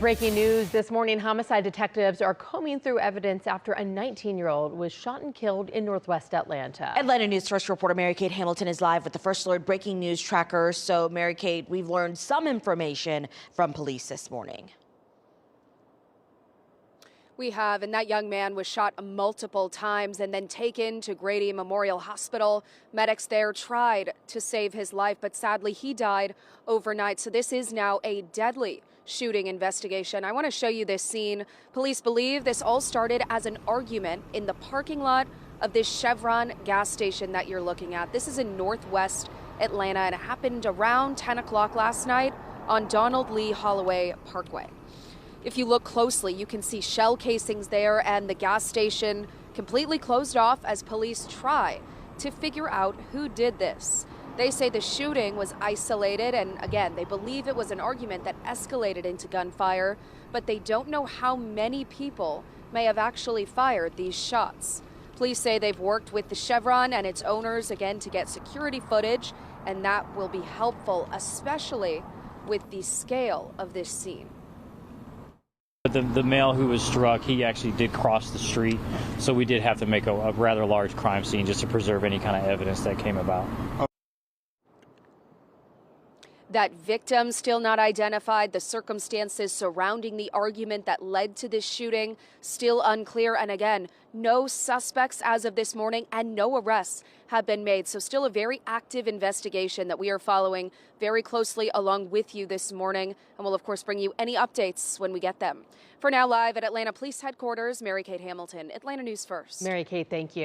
Breaking news this morning, homicide detectives are combing through evidence after a 19-year-old was shot and killed in northwest Atlanta. Atlanta News First reporter Mary Kate Hamilton is live with the First Alert breaking news tracker. So Mary Kate, we've learned some information from police this morning. We have, and that young man was shot multiple times and then taken to Grady Memorial Hospital. Medics there tried to save his life, but sadly he died overnight. So this is now a deadly shooting investigation. I want to show you this scene. Police believe this all started as an argument in the parking lot of this Chevron gas station that you're looking at. This is in northwest Atlanta, and it happened around 10 o'clock last night on Donald Lee Holloway Parkway. If you look closely, you can see shell casings there and the gas station completely closed off as police try to figure out who did this. They say the shooting was isolated, and again, they believe it was an argument that escalated into gunfire, but they don't know how many people may have actually fired these shots. Police say they've worked with the Chevron and its owners again to get security footage, and that will be helpful, especially with the scale of this scene. The male who was struck, he actually did cross the street, so we did have to make a rather large crime scene just to preserve any kind of evidence that came about. That victim still not identified. The circumstances surrounding the argument that led to this shooting still unclear. And again, no suspects as of this morning and no arrests have been made. So still a very active investigation that we are following very closely along with you this morning. And we'll, of course, bring you any updates when we get them. For now, live at Atlanta Police Headquarters, Mary Kate Hamilton, Atlanta News First. Mary Kate, thank you.